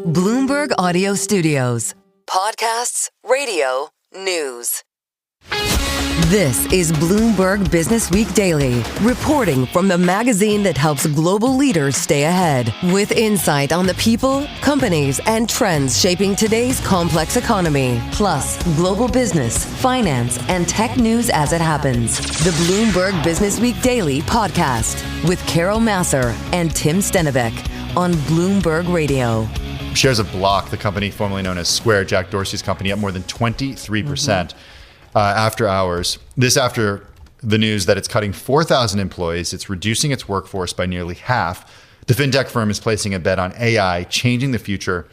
Bloomberg Audio Studios. Podcasts, radio, news. This is Bloomberg Businessweek Daily, reporting from the magazine that helps global leaders stay ahead, with insight on the people, companies, and trends shaping today's complex economy, plus global business, finance, and tech news as it happens. The Bloomberg Businessweek Daily podcast with Carol Masser and Tim Stenivek on Bloomberg Radio. Shares of Block, the company formerly known as Square, Jack Dorsey's company, up more than 23%. After hours. This after the news that it's cutting 4,000 employees. It's reducing its workforce by nearly half. The fintech firm is placing a bet on AI changing the future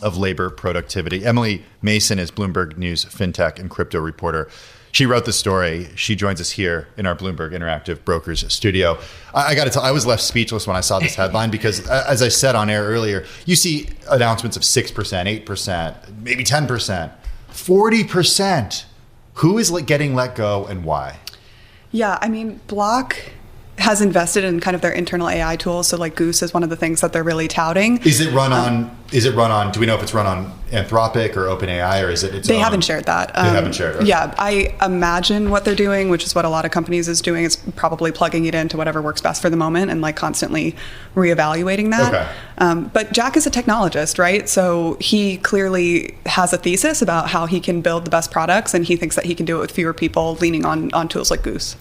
of labor productivity. Emily Mason is Bloomberg News fintech and crypto reporter. She wrote the story. She joins us here in our Bloomberg Interactive Brokers studio. I got to tell, I was left speechless when I saw this headline because, as I said on air earlier, you see announcements of 6%, 8%, maybe 10%, 40%. Who is getting let go and why? Yeah, I mean, Block has invested in kind of their internal AI tools. So like Goose is one of the things that they're really touting. Is it run on, do we know if it's run on Anthropic or OpenAI, or is it its They own? haven't shared that. They haven't shared, okay. Yeah, I imagine what they're doing, which is what a lot of companies is doing, is probably plugging it into whatever works best for the moment and like constantly reevaluating that. Okay. But Jack is a technologist, right? So he clearly has a thesis about how he can build the best products, and he thinks that he can do it with fewer people, leaning on tools like Goose.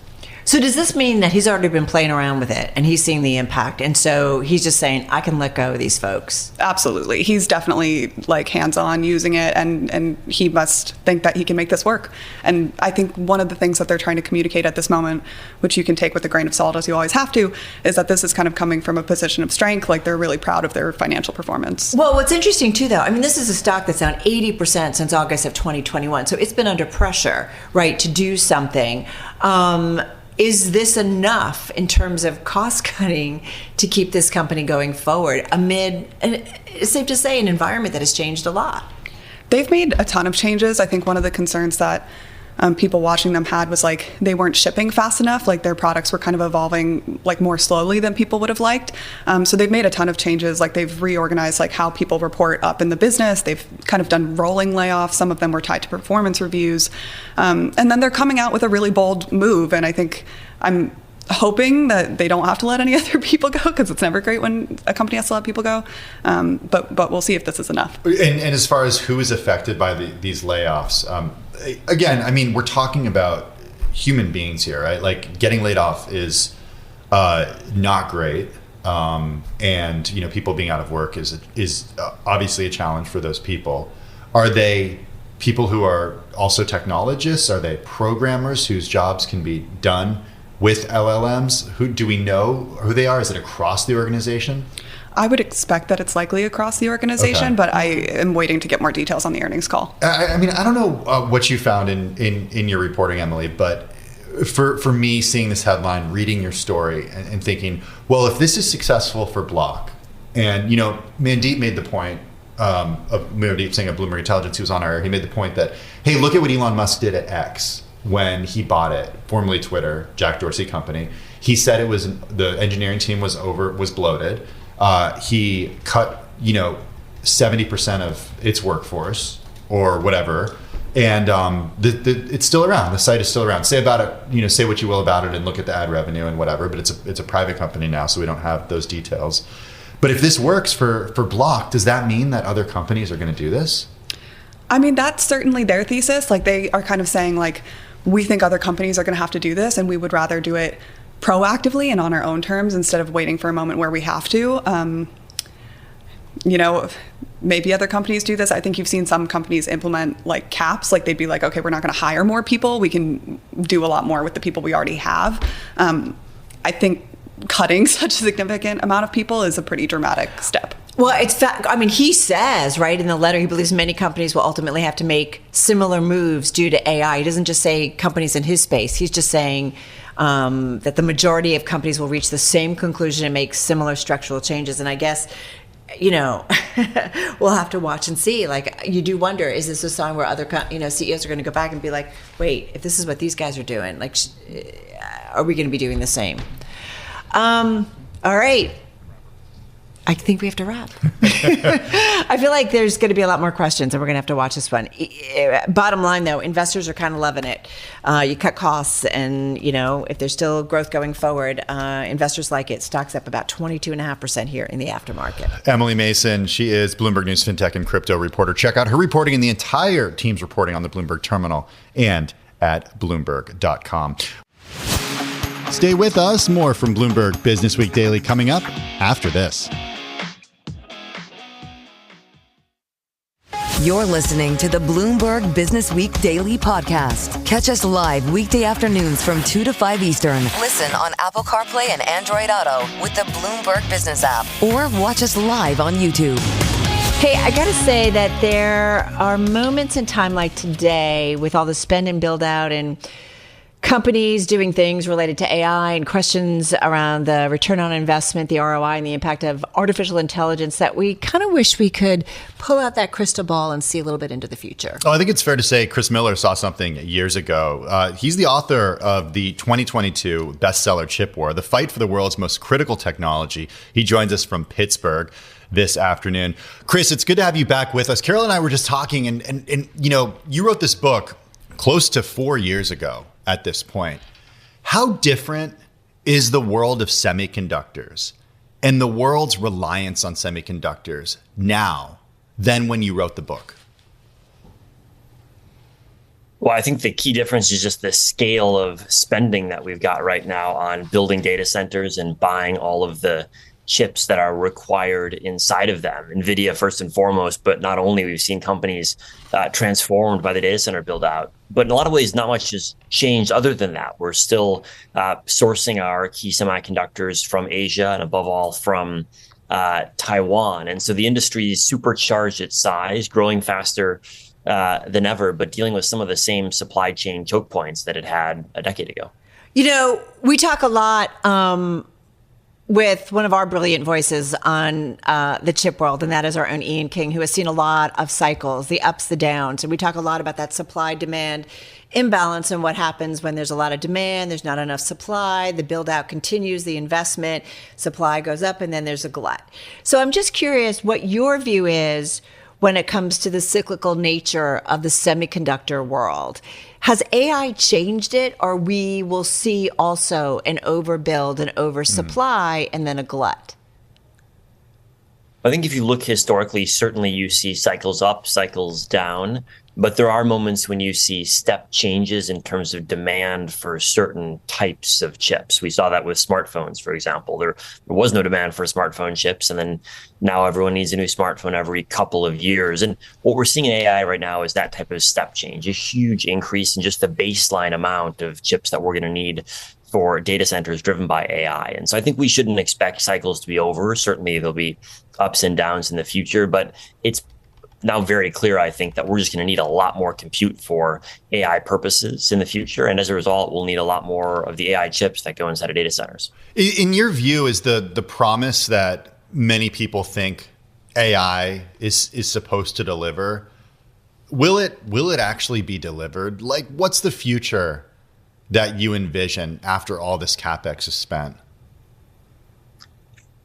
So does this mean that he's already been playing around with it and he's seeing the impact, and so he's just saying, I can let go of these folks? Absolutely. He's definitely like hands-on using it, and he must think that he can make this work. And I think one of the things that they're trying to communicate at this moment, which you can take with a grain of salt as you always have to, is that this is kind of coming from a position of strength. Like, they're really proud of their financial performance. Well, what's interesting too, though, I mean, this is a stock that's down 80% since August of 2021. So it's been under pressure, right, to do something. Is this enough in terms of cost cutting to keep this company going forward amid, and it's safe to say, an environment that has changed a lot? They've made a ton of changes. I think one of the concerns that people watching them had was like they weren't shipping fast enough. Like their products were kind of evolving like more slowly than people would have liked. So they've made a ton of changes. Like they've reorganized like how people report up in the business. They've kind of done rolling layoffs. Some of them were tied to performance reviews. And then they're coming out with a really bold move. And I think I'm hoping that they don't have to let any other people go, because it's never great when a company has to let people go. But we'll see if this is enough. And as far as who is affected by these layoffs, again, I mean, we're talking about human beings here, right? Like getting laid off is not great. And, you know, people being out of work is obviously a challenge for those people. Are they people who are also technologists? Are they programmers whose jobs can be done with LLMs? Who do we know who they are? Is it across the organization? I would expect that it's likely across the organization, okay. But I am waiting to get more details on the earnings call. I mean, I don't know what you found in your reporting, Emily, but for me, seeing this headline, reading your story, and thinking, well, if this is successful for Block, and, you know, Mandeep made the point, Mandeep Singh of Bloomberg Intelligence, who was on our air, he made the point that, hey, look at what Elon Musk did at X when he bought it, formerly Twitter, Jack Dorsey company. He said it was, the engineering team was bloated. He cut, 70% of its workforce or whatever, and it's still around. The site is still around. Say about it, say what you will about it, and look at the ad revenue and whatever. But it's a private company now, so we don't have those details. But if this works for Block, does that mean that other companies are going to do this? I mean, that's certainly their thesis. Like they are kind of saying like, we think other companies are going to have to do this, and we would rather do it proactively and on our own terms instead of waiting for a moment where we have to. Maybe other companies do this. I think you've seen some companies implement like caps. Like they'd be like, okay, we're not going to hire more people. We can do a lot more with the people we already have. I think cutting such a significant amount of people is a pretty dramatic step. Well, he says, right, in the letter, he believes many companies will ultimately have to make similar moves due to AI. He doesn't just say companies in his space. He's just saying that the majority of companies will reach the same conclusion and make similar structural changes. And I guess, we'll have to watch and see. Like, you do wonder, is this a sign where other CEOs are going to go back and be like, wait, if this is what these guys are doing, like, are we going to be doing the same? All right. I think we have to wrap. I feel like there's going to be a lot more questions, and we're going to have to watch this one. Bottom line, though, investors are kind of loving it. You cut costs, and if there's still growth going forward, investors like it. Stock's up about 22.5% here in the aftermarket. Emily Mason, she is Bloomberg News FinTech and crypto reporter. Check out her reporting and the entire team's reporting on the Bloomberg Terminal and at Bloomberg.com. Stay with us. More from Bloomberg Businessweek Daily coming up after this. You're listening to the Bloomberg Businessweek Daily Podcast. Catch us live weekday afternoons from 2 to 5 Eastern. Listen on Apple CarPlay and Android Auto with the Bloomberg Business app. Or watch us live on YouTube. Hey, I got to say that there are moments in time like today with all the spend and build out and companies doing things related to AI and questions around the return on investment, the ROI, and the impact of artificial intelligence that we kind of wish we could pull out that crystal ball and see a little bit into the future. Oh, I think it's fair to say Chris Miller saw something years ago. He's the author of the 2022 bestseller Chip War, The Fight for the World's Most Critical Technology. He joins us from Pittsburgh this afternoon. Chris, it's good to have you back with us. Carol and I were just talking, and you wrote this book close to 4 years ago. At this point, how different is the world of semiconductors and the world's reliance on semiconductors now than when you wrote the book? Well, I think the key difference is just the scale of spending that we've got right now on building data centers and buying all of the chips that are required inside of them. NVIDIA first and foremost, but not only, we've seen companies transformed by the data center build out. But in a lot of ways, not much has changed other than that. We're still sourcing our key semiconductors from Asia and above all from Taiwan. And so the industry is supercharged its size, growing faster than ever, but dealing with some of the same supply chain choke points that it had a decade ago. We talk a lot with one of our brilliant voices on the chip world, and that is our own Ian King, who has seen a lot of cycles, the ups, the downs. And we talk a lot about that supply-demand imbalance and what happens when there's a lot of demand, there's not enough supply, the build-out continues, the investment, supply goes up, and then there's a glut. So I'm just curious what your view is when it comes to the cyclical nature of the semiconductor world. Has AI changed it, or we will see also an overbuild, an oversupply, and then a glut? I think if you look historically, certainly you see cycles up, cycles down, but there are moments when you see step changes in terms of demand for certain types of chips. We saw that with smartphones, for example. There was no demand for smartphone chips, and then now everyone needs a new smartphone every couple of years. And what we're seeing in AI right now is that type of step change, a huge increase in just the baseline amount of chips that we're going to need for data centers driven by AI. And so I think we shouldn't expect cycles to be over. Certainly there'll be ups and downs in the future, but it's now very clear, I think, that we're just going to need a lot more compute for AI purposes in the future. And as a result, we'll need a lot more of the AI chips that go inside of data centers. In your view, is the promise that many people think AI is supposed to deliver, will it actually be delivered? Like, what's the future that you envision after all this CapEx is spent?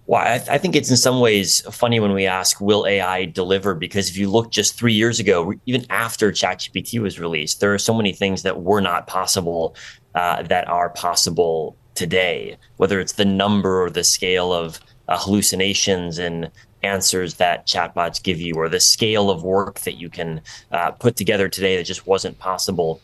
Well, I think it's in some ways funny when we ask, will AI deliver? Because if you look just 3 years ago, even after ChatGPT was released, there are so many things that were not possible that are possible today, whether it's the number or the scale of hallucinations and answers that chatbots give you, or the scale of work that you can put together today that just wasn't possible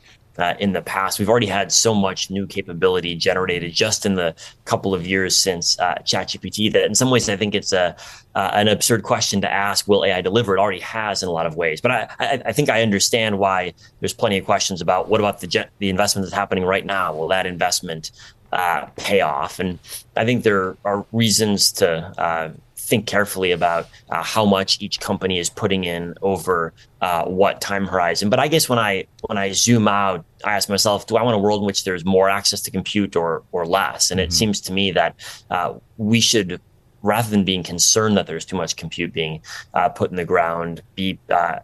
in the past. We've already had so much new capability generated just in the couple of years since ChatGPT that in some ways I think it's an absurd question to ask, will AI deliver? It already has in a lot of ways. But I think I understand why there's plenty of questions about what about the investment that's happening right now? Will that investment pay off? And I think there are reasons to think carefully about how much each company is putting in over what time horizon. But I guess when I zoom out, I ask myself, do I want a world in which there's more access to compute or less? And it seems to me that we should rather than being concerned that there's too much compute being put in the ground, be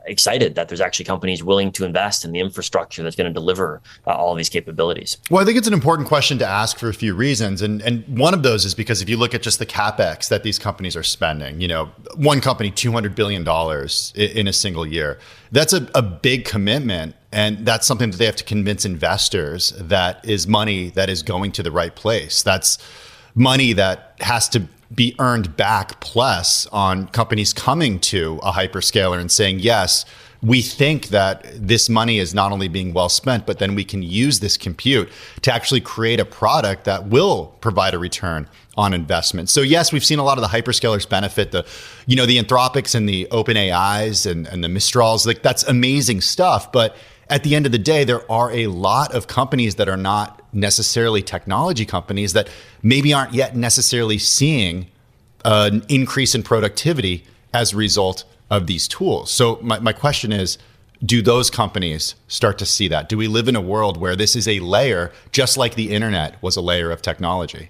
excited that there's actually companies willing to invest in the infrastructure that's going to deliver all these capabilities. Well, I think it's an important question to ask for a few reasons. And one of those is because if you look at just the CapEx that these companies are spending, one company, $200 billion in a single year, that's a big commitment. And that's something that they have to convince investors that is money that is going to the right place. That's money that has to be earned back plus on companies coming to a hyperscaler and saying, yes, we think that this money is not only being well spent, but then we can use this compute to actually create a product that will provide a return on investment. So yes, we've seen a lot of the hyperscalers benefit, the Anthropics and the OpenAIs and the Mistrals, like that's amazing stuff. But at the end of the day, there are a lot of companies that are not necessarily technology companies that maybe aren't yet necessarily seeing an increase in productivity as a result of these tools. So my question is, do those companies start to see that? Do we live in a world where this is a layer, just like the internet was a layer of technology?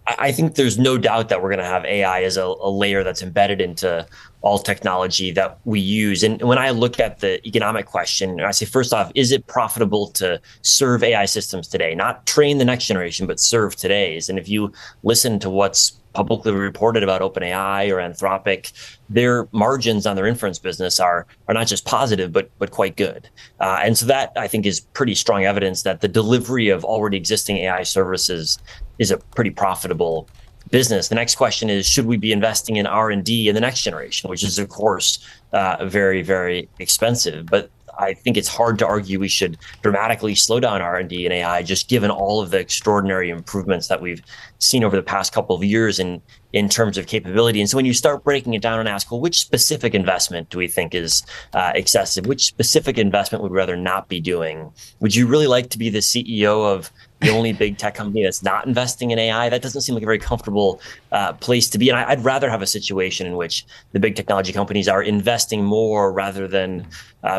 I think there's no doubt that we're going to have AI as a layer that's embedded into all technology that we use. And when I look at the economic question, I say, first off, is it profitable to serve AI systems today? Not train the next generation, but serve today's. And if you listen to what's publicly reported about OpenAI or Anthropic, their margins on their inference business are not just positive, but quite good. And so that, I think, is pretty strong evidence that the delivery of already existing AI services is a pretty profitable business. The next question is, should we be investing in R&D in the next generation, which is, of course, very, very expensive. But I think it's hard to argue we should dramatically slow down R&D and AI, just given all of the extraordinary improvements that we've seen over the past couple of years in terms of capability. And so when you start breaking it down and ask, well, which specific investment do we think is excessive? Which specific investment would we rather not be doing? Would you really like to be the CEO of the only big tech company that's not investing in AI? That doesn't seem like a very comfortable place to be. And I'd rather have a situation in which the big technology companies are investing more rather than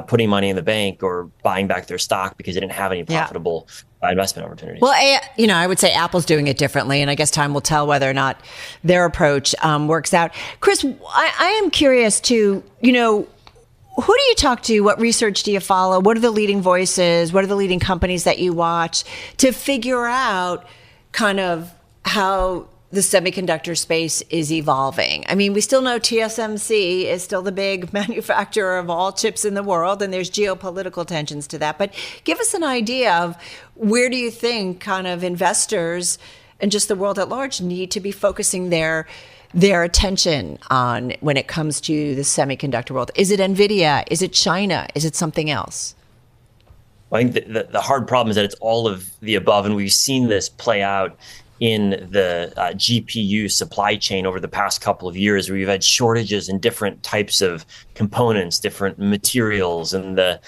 putting money in the bank or buying back their stock because they didn't have any profitable investment opportunities. Well, I would say Apple's doing it differently, and I guess time will tell whether or not their approach works out. Chris, I am curious too, who do you talk to? What research do you follow? What are the leading voices? What are the leading companies that you watch to figure out kind of how the semiconductor space is evolving? I mean, we still know TSMC is still the big manufacturer of all chips in the world, and there's geopolitical tensions to that. But give us an idea of where do you think kind of investors and just the world at large need to be focusing their attention on when it comes to the semiconductor world? Is it NVIDIA? Is it China? Is it something else? Well, I think the hard problem is that it's all of the above, and we've seen this play out in the GPU supply chain over the past couple of years, where we've had shortages in different types of components, different materials, and the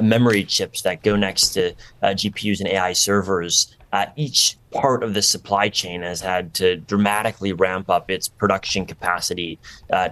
memory chips that go next to GPUs and AI servers. Each part of the supply chain has had to dramatically ramp up its production capacity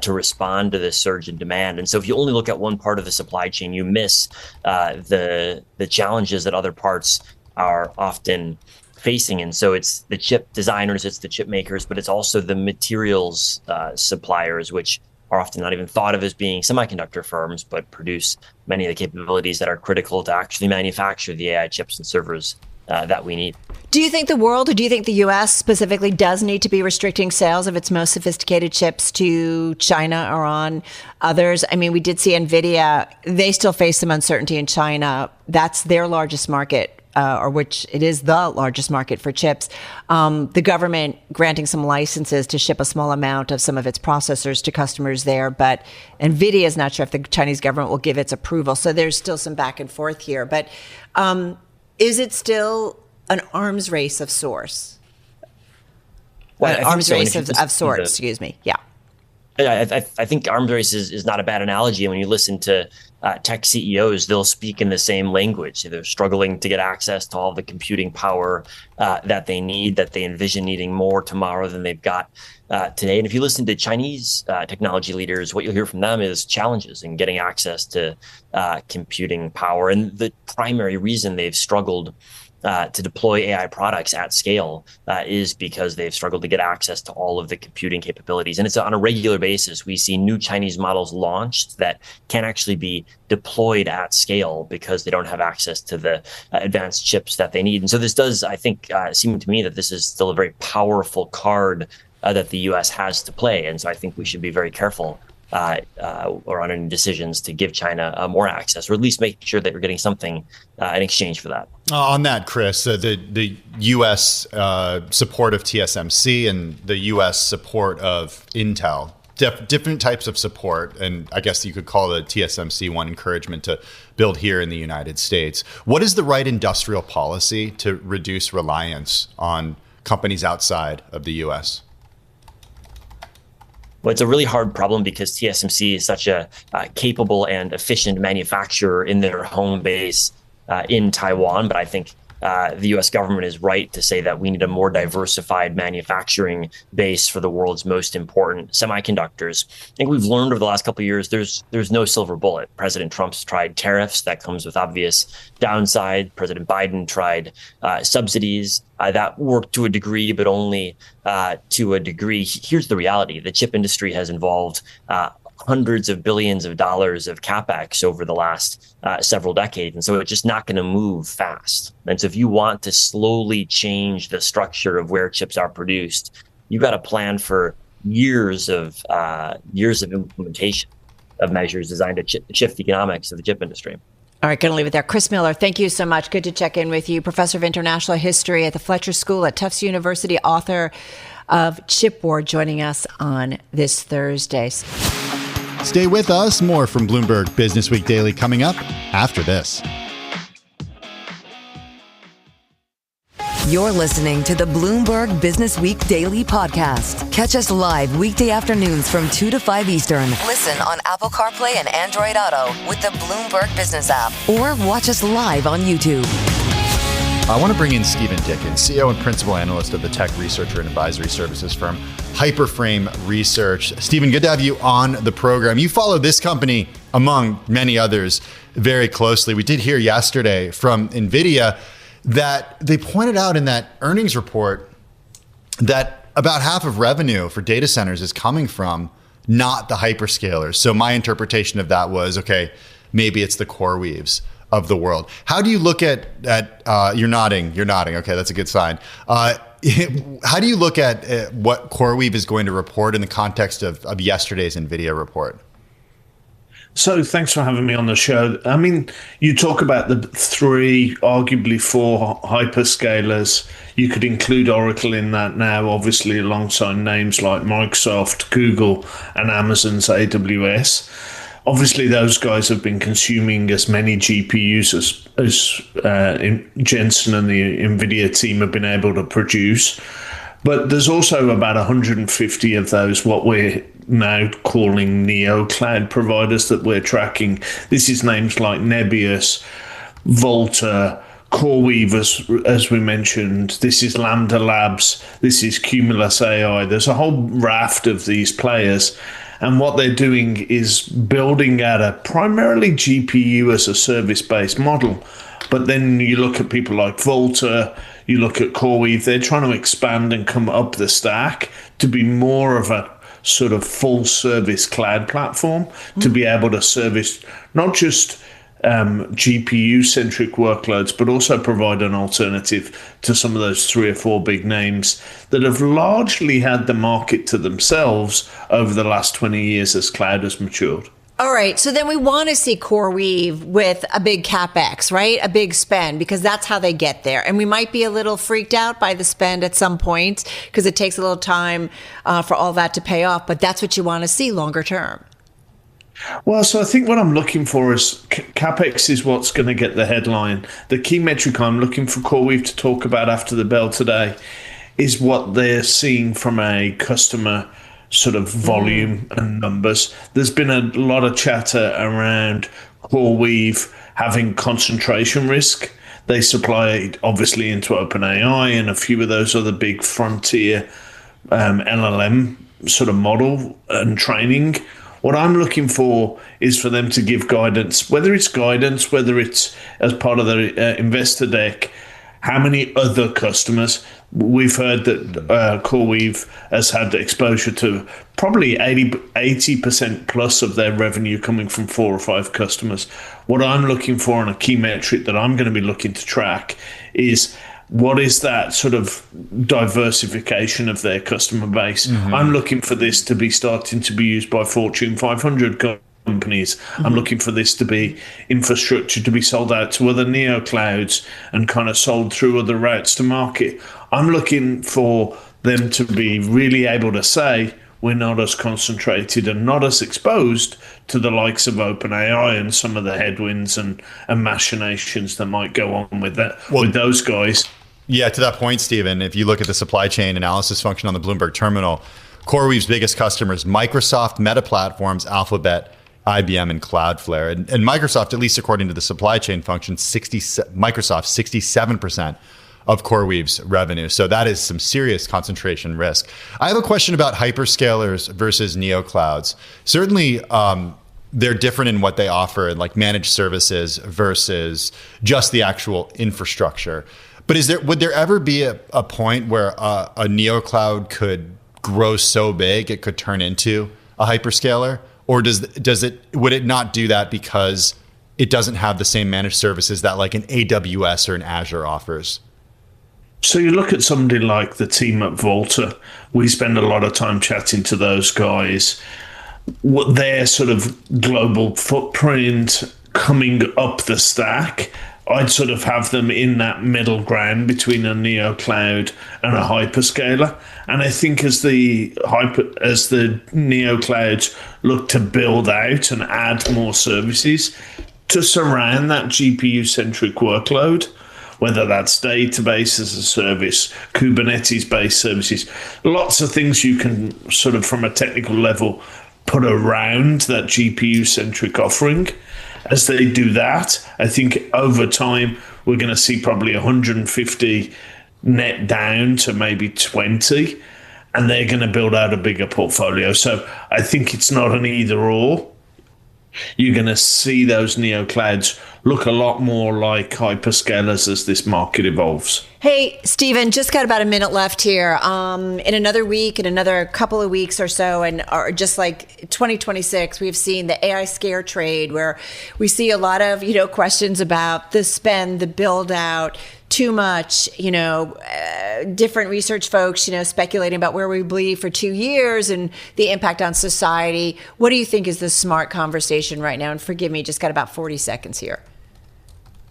to respond to this surge in demand. And so if you only look at one part of the supply chain, you miss the challenges that other parts are often facing. And so it's the chip designers, it's the chip makers, but it's also the materials suppliers, which are often not even thought of as being semiconductor firms, but produce many of the capabilities that are critical to actually manufacture the AI chips and servers that we need. Do you think the world, or do you think the U.S. specifically does need to be restricting sales of its most sophisticated chips to China or on others? I mean, we did see NVIDIA, they still face some uncertainty in China. That's their largest market, or which it is the largest market for chips. The government granting some licenses to ship a small amount of some of its processors to customers there, but NVIDIA is not sure if the Chinese government will give its approval. So there's still some back and forth here. But is it still an arms race of sorts? Well, arms race of sorts, excuse me. Yeah. I think arms race is not a bad analogy. And when you listen to tech CEOs, they'll speak in the same language. They're struggling to get access to all the computing power that they need, that they envision needing more tomorrow than they've got today. And if you listen to Chinese technology leaders, what you'll hear from them is challenges in getting access to computing power. And the primary reason they've struggled to deploy AI products at scale is because they've struggled to get access to all of the computing capabilities. And it's on a regular basis. We see new Chinese models launched that can't actually be deployed at scale because they don't have access to the advanced chips that they need. And so this does, I think, seem to me that this is still a very powerful card that the U.S. has to play. And so I think we should be very careful or on any decisions to give China more access, or at least make sure that we're getting something in exchange for that. On that, Chris, the U.S. Support of TSMC and the U.S. support of Intel, different types of support, and I guess you could call the TSMC one encouragement to build here in the United States. What is the right industrial policy to reduce reliance on companies outside of the U.S.? Well, it's a really hard problem because TSMC is such a capable and efficient manufacturer in their home base in Taiwan. But I think the U.S. government is right to say that we need a more diversified manufacturing base for the world's most important semiconductors. I think we've learned over the last couple of years there's no silver bullet. President Trump's tried tariffs. That comes with obvious downside. President Biden tried subsidies. That worked to a degree, but only to a degree. Here's the reality. The chip industry has involved hundreds of billions of dollars of capex over the last several decades. And so it's just not going to move fast. And so if you want to slowly change the structure of where chips are produced, you've got to plan for years of implementation of measures designed to shift the economics of the chip industry. All right, going to leave it there. Chris Miller, thank you so much. Good to check in with you. Professor of International History at the Fletcher School at Tufts University, author of Chipboard, joining us on this Thursday. Stay with us. More from Bloomberg Businessweek Daily coming up after this. You're listening to the Bloomberg Businessweek Daily Podcast. Catch us live weekday afternoons from 2 to 5 Eastern. Listen on Apple CarPlay and Android Auto with the Bloomberg Business app. Or watch us live on YouTube. I want to bring in Stephen Dickens, CEO and principal analyst of the tech researcher and advisory services firm Hyperframe Research. Stephen, good to have you on the program. You follow this company, among many others, very closely. We did hear yesterday from NVIDIA that they pointed out in that earnings report that about half of revenue for data centers is coming from not the hyperscalers. So my interpretation of that was, okay, maybe it's the CoreWeaves of the world. How do you look at you're nodding. Okay, that's a good sign. How do you look at what CoreWeave is going to report in the context of yesterday's NVIDIA report? So thanks for having me on the show. I mean, you talk about the three, arguably four hyperscalers. You could include Oracle in that now, obviously, alongside names like Microsoft, Google, and Amazon's AWS. Obviously, those guys have been consuming as many GPUs as Jensen and the NVIDIA team have been able to produce. But there's also about 150 of those, what we're now calling neo cloud providers that we're tracking. This is names like Nebius, Volta, CoreWeave, as we mentioned. This is Lambda Labs. This is Cumulus AI. There's a whole raft of these players. And what they're doing is building out a primarily GPU as a service-based model. But then you look at people like Volta, you look at CoreWeave, they're trying to expand and come up the stack to be more of a sort of full-service cloud platform to be able to service not just GPU-centric workloads, but also provide an alternative to some of those three or four big names that have largely had the market to themselves over the last 20 years as cloud has matured. All right. So then we want to see CoreWeave with a big CapEx, right? A big spend, because that's how they get there. And we might be a little freaked out by the spend at some point because it takes a little time for all that to pay off. But that's what you want to see longer term. Well, so I think what I'm looking for is CapEx is what's going to get the headline. The key metric I'm looking for CoreWeave to talk about after the bell today is what they're seeing from a customer sort of volume and numbers. There's been a lot of chatter around CoreWeave having concentration risk. They supply obviously into OpenAI and a few of those other big frontier LLM sort of model and training. What I'm looking for is for them to give guidance, whether it's as part of their investor deck, how many other customers? We've heard that CoreWeave has had exposure to probably 80% plus of their revenue coming from 4 or 5 customers. What I'm looking for, and a key metric that I'm going to be looking to track, is what is that sort of diversification of their customer base. I'm looking for this to be starting to be used by Fortune 500 companies. I'm looking for this to be infrastructure to be sold out to other neoclouds and kind of sold through other routes to market. I'm looking for them to be really able to say, we're not as concentrated and not as exposed to the likes of OpenAI and some of the headwinds and machinations that might go on with that, with those guys. Yeah, to that point, Stephen, if you look at the supply chain analysis function on the Bloomberg terminal, CoreWeave's biggest customers, Microsoft, Meta Platforms, Alphabet, IBM, and Cloudflare. And Microsoft, at least according to the supply chain function, Microsoft, 67% of CoreWeave's revenue. So that is some serious concentration risk. I have a question about hyperscalers versus neoclouds. Certainly, they're different in what they offer, like managed services versus just the actual infrastructure. But would there ever be a point where a neocloud could grow so big it could turn into a hyperscaler? Or would it not do that because it doesn't have the same managed services that like an AWS or an Azure offers? So you look at somebody like the team at Volta. We spend a lot of time chatting to those guys. What their sort of global footprint coming up the stack, I'd sort of have them in that middle ground between a neocloud and a hyperscaler. And I think as the neoclouds look to build out and add more services to surround that GPU-centric workload, whether that's database as a service, Kubernetes-based services, lots of things you can sort of from a technical level put around that GPU-centric offering. As they do that, I think over time, we're going to see probably 150 net down to maybe 20, and they're going to build out a bigger portfolio. So I think it's not an either or. You're going to see those neoclouds look a lot more like hyperscalers as this market evolves. Hey, Stephen, just got about a minute left here. In another week, in another couple of weeks or so, or just like 2026, we've seen the AI scare trade where we see a lot of, questions about the spend, the build out, too much, different research folks, speculating about where we believe for 2 years and the impact on society. What do you think is the smart conversation right now? And forgive me, just got about 40 seconds here.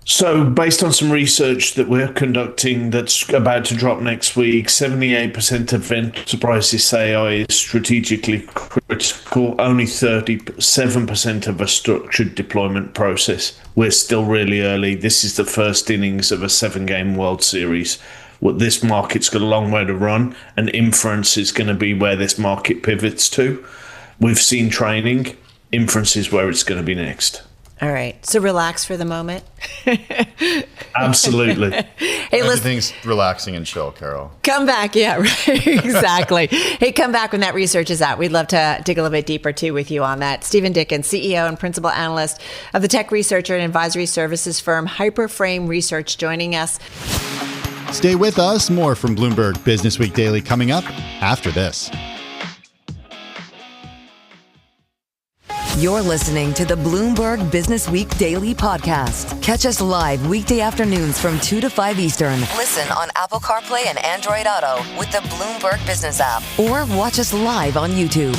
So based on some research that we're conducting that's about to drop next week, 78% of enterprises say AI is strategically critical, only 37% of a structured deployment process. We're still really early. This is the first innings of a 7-game World Series. This market's got a long way to run, and inference is going to be where this market pivots to. We've seen training. Inference is where it's going to be next. All right. So relax for the moment. Absolutely. Hey, everything's relaxing and chill, Carol. Come back. Yeah, right. Exactly. Hey, come back when that research is out. We'd love to dig a little bit deeper, too, with you on that. Stephen Dickens, CEO and principal analyst of the tech researcher and advisory services firm Hyperframe Research, joining us. Stay with us. More from Bloomberg Businessweek Daily coming up after this. You're listening to the Bloomberg Businessweek Daily Podcast. Catch us live weekday afternoons from 2 to 5 Eastern. Listen on Apple CarPlay and Android Auto with the Bloomberg Business app. Or watch us live on YouTube.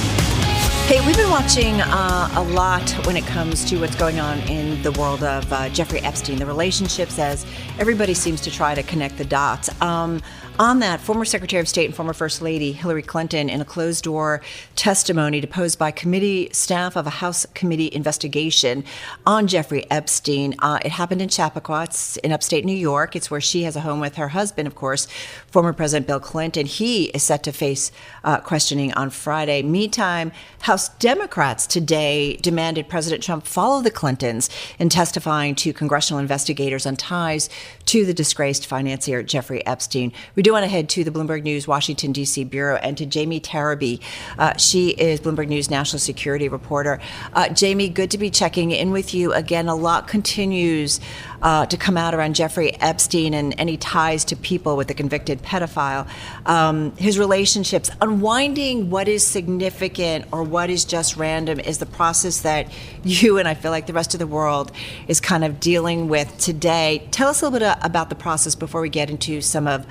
Hey, we've been watching a lot when it comes to what's going on in the world of Jeffrey Epstein, the relationships, as everybody seems to try to connect the dots. On that, former Secretary of State and former First Lady Hillary Clinton, in a closed-door testimony deposed by committee staff of a House committee investigation on Jeffrey Epstein. It happened in Chappaqua. It's in upstate New York. It's where she has a home with her husband, of course, former President Bill Clinton. He is set to face questioning on Friday. Meantime, House Democrats today demanded President Trump follow the Clintons in testifying to congressional investigators on ties to the disgraced financier Jeffrey Epstein. We do want to head to the Bloomberg News Washington, D.C. Bureau and to Jamie Tarabay. She is Bloomberg News national security reporter. Jamie, good to be checking in with you again. A lot continues to come out around Jeffrey Epstein and any ties to people with a convicted pedophile. His relationships, unwinding what is significant or what is just random is the process that you and I feel like the rest of the world is kind of dealing with today. Tell us a little bit about the process before we get into some of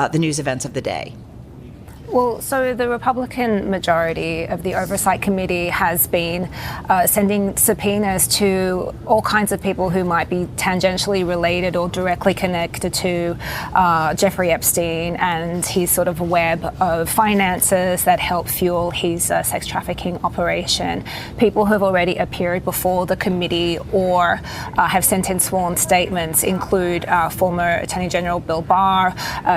the news events of the day. Well, so the Republican majority of the Oversight Committee has been sending subpoenas to all kinds of people who might be tangentially related or directly connected to Jeffrey Epstein and his sort of web of finances that help fuel his sex trafficking operation. People who have already appeared before the committee or have sent in sworn statements include former Attorney General Bill Barr,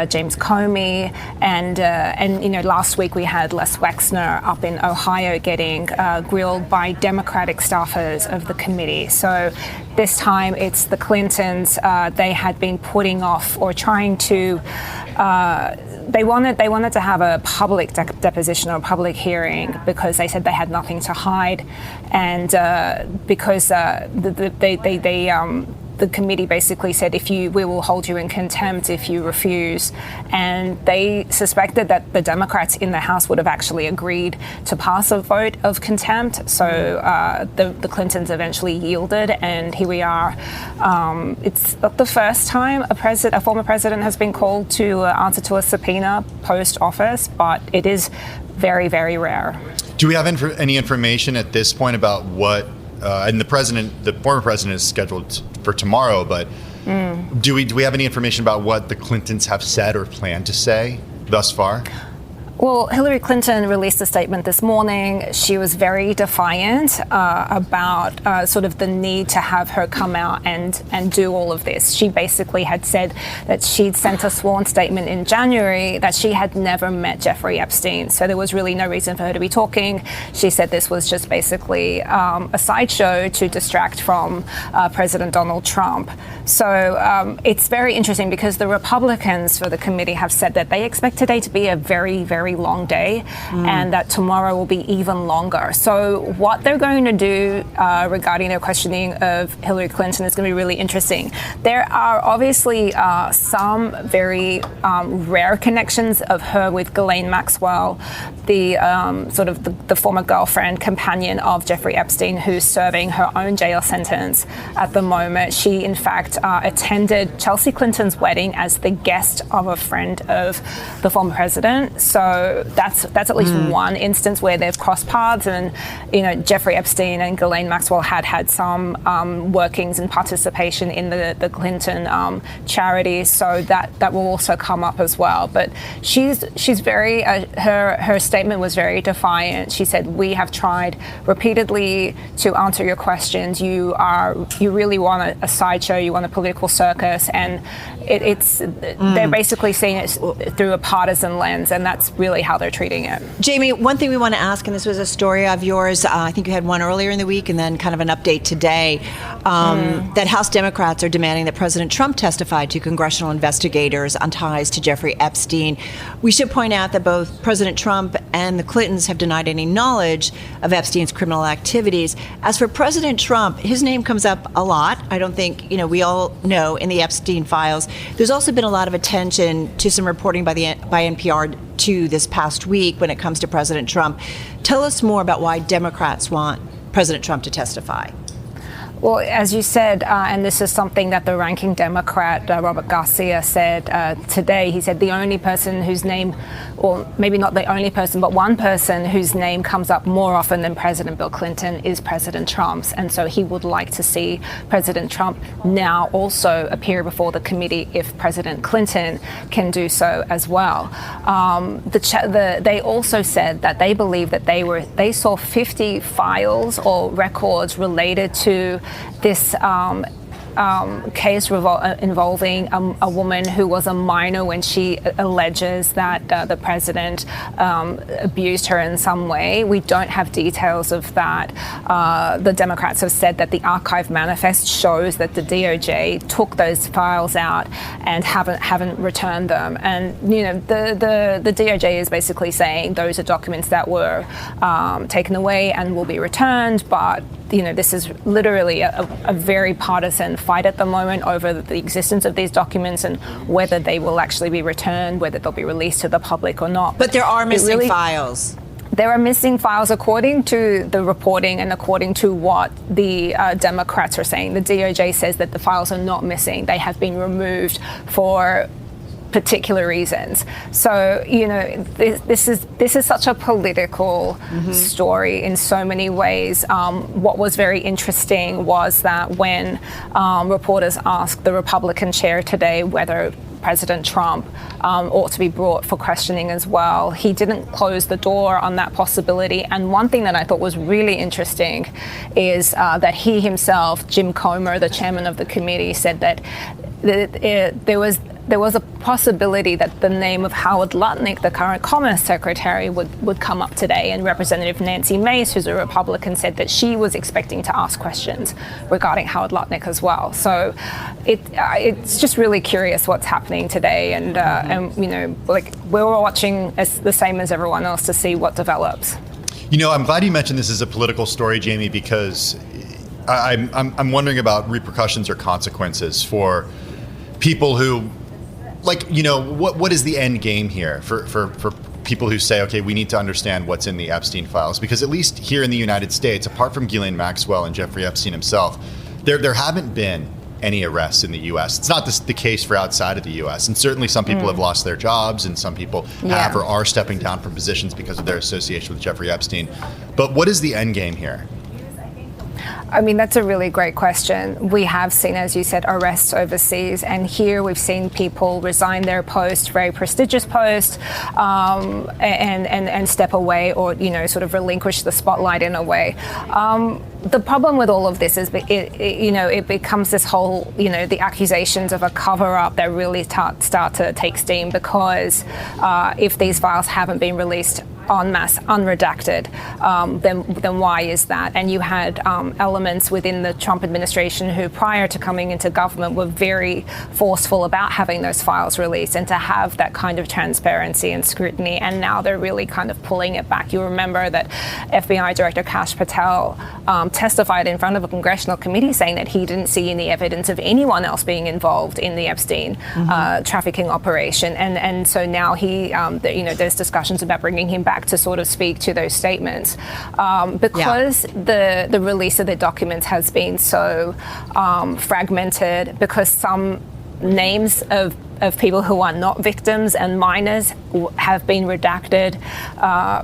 James Comey, and last week we had Les Wexner up in Ohio getting grilled by Democratic staffers of the committee. So this time it's the Clintons. They had been putting off or trying to. They wanted to have a public deposition or a public hearing because they said they had nothing to hide, and because the committee basically said, we will hold you in contempt if you refuse. And they suspected that the Democrats in the House would have actually agreed to pass a vote of contempt. So the Clintons eventually yielded, and here we are. It's not the first time a former president has been called to answer to a subpoena post-office, but it is very, very rare. Do we have any information at this point about what, and the former president is scheduled for tomorrow, but do we have any information about what the Clintons have said or plan to say thus far? Well, Hillary Clinton released a statement this morning. She was very defiant about sort of the need to have her come out and do all of this. She basically had said that she'd sent a sworn statement in January that she had never met Jeffrey Epstein. So there was really no reason for her to be talking. She said this was just basically a sideshow to distract from President Donald Trump. So it's very interesting because the Republicans for the committee have said that they expect today to be a very, very long day and that tomorrow will be even longer. So what they're going to do regarding their questioning of Hillary Clinton is going to be really interesting. There are obviously some very rare connections of her with Ghislaine Maxwell, the sort of the former girlfriend, companion of Jeffrey Epstein, who's serving her own jail sentence at the moment. She, in fact, attended Chelsea Clinton's wedding as the guest of a friend of the former president. So that's at least one instance where they've crossed paths, and Jeffrey Epstein and Ghislaine Maxwell had some workings and participation in the Clinton charity. So that will also come up as well. But she's very her statement was very defiant. She said, "We have tried repeatedly to answer your questions. You really want a sideshow. You want a political circus," and they're basically seeing it through a partisan lens, and that's really how they're treating it. Jamie, one thing we want to ask, and this was a story of yours, I think you had one earlier in the week and then kind of an update today, that House Democrats are demanding that President Trump testify to congressional investigators on ties to Jeffrey Epstein. We should point out that both President Trump and the Clintons have denied any knowledge of Epstein's criminal activities. As for President Trump, his name comes up a lot. I don't think, we all know in the Epstein files. There's also been a lot of attention to some reporting by NPR to this past week when it comes to President Trump. Tell us more about why Democrats want President Trump to testify. Well, as you said, and this is something that the ranking Democrat, Robert Garcia, said today. He said the only person whose name, or maybe not the only person, but one person whose name comes up more often than President Bill Clinton is President Trump's. And so he would like to see President Trump now also appear before the committee if President Clinton can do so as well. They also said that they believe that they saw 50 files or records related to this case involving a woman who was a minor when she alleges that the president abused her in some way. We don't have details of that. The Democrats have said that the archive manifest shows that the DOJ took those files out and haven't returned them. And the DOJ is basically saying those are documents that were taken away and will be returned, but this is literally a very partisan fight at the moment over the existence of these documents and whether they will actually be returned, whether they'll be released to the public or not. But there are missing files. There are missing files according to the reporting and according to what the Democrats are saying. The DOJ says that the files are not missing. They have been removed for particular reasons. So, this is such a political story in so many ways. What was very interesting was that when reporters asked the Republican chair today whether President Trump ought to be brought for questioning as well, he didn't close the door on that possibility. And one thing that I thought was really interesting is that he himself, Jim Comer, the chairman of the committee, said that there was a possibility that the name of Howard Lutnick, the current Commerce Secretary, would come up today. And Representative Nancy Mace, who's a Republican, said that she was expecting to ask questions regarding Howard Lutnick as well. So it's just really curious what's happening today. And we're watching the same as everyone else to see what develops. I'm glad you mentioned this as a political story, Jamie, because I'm wondering about repercussions or consequences for people who, what is the end game here for people who say, okay, we need to understand what's in the Epstein files? Because at least here in the United States, apart from Ghislaine Maxwell and Jeffrey Epstein himself, there haven't been any arrests in the U.S. It's not the case for outside of the U.S. And certainly some people have lost their jobs and some people have or are stepping down from positions because of their association with Jeffrey Epstein. But what is the end game here? I mean, that's a really great question. We have seen, as you said, arrests overseas, and here we've seen people resign their posts, very prestigious posts, and step away or, sort of relinquish the spotlight in a way. The problem with all of this is, it becomes this whole, the accusations of a cover-up that really start to take steam because if these files haven't been released en masse, unredacted, then why is that? And you had elements within the Trump administration who, prior to coming into government, were very forceful about having those files released and to have that kind of transparency and scrutiny. And now they're really kind of pulling it back. You remember that FBI Director Kash Patel testified in front of a congressional committee saying that he didn't see any evidence of anyone else being involved in the Epstein trafficking operation. And so now there's discussions about bringing him back to sort of speak to those statements because the release of the documents has been so fragmented, because some names of people who are not victims and minors have been redacted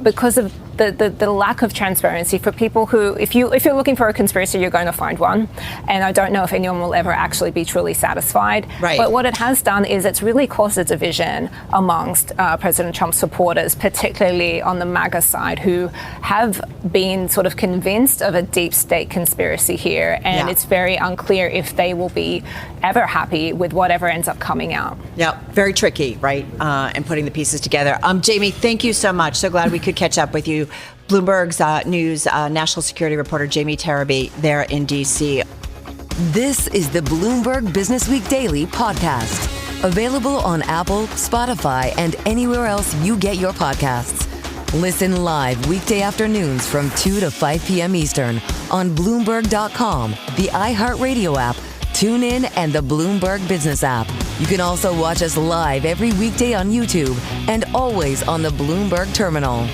because of the lack of transparency for people who, if you're looking for a conspiracy, you're going to find one. And I don't know if anyone will ever actually be truly satisfied. Right. But what it has done is it's really caused a division amongst President Trump's supporters, particularly on the MAGA side, who have been sort of convinced of a deep state conspiracy here. And it's very unclear if they will be ever happy with whatever ends up coming out. Yeah, very tricky, right? And putting the pieces together. Jamie, thank you so much. So glad we could catch up with you. Bloomberg's news national security reporter Jamie Tarabay there in D.C. This is the Bloomberg Businessweek Daily podcast. Available on Apple, Spotify, and anywhere else you get your podcasts. Listen live weekday afternoons from 2 to 5 p.m. Eastern on Bloomberg.com, the iHeartRadio app, TuneIn, and the Bloomberg Business app. You can also watch us live every weekday on YouTube and always on the Bloomberg Terminal.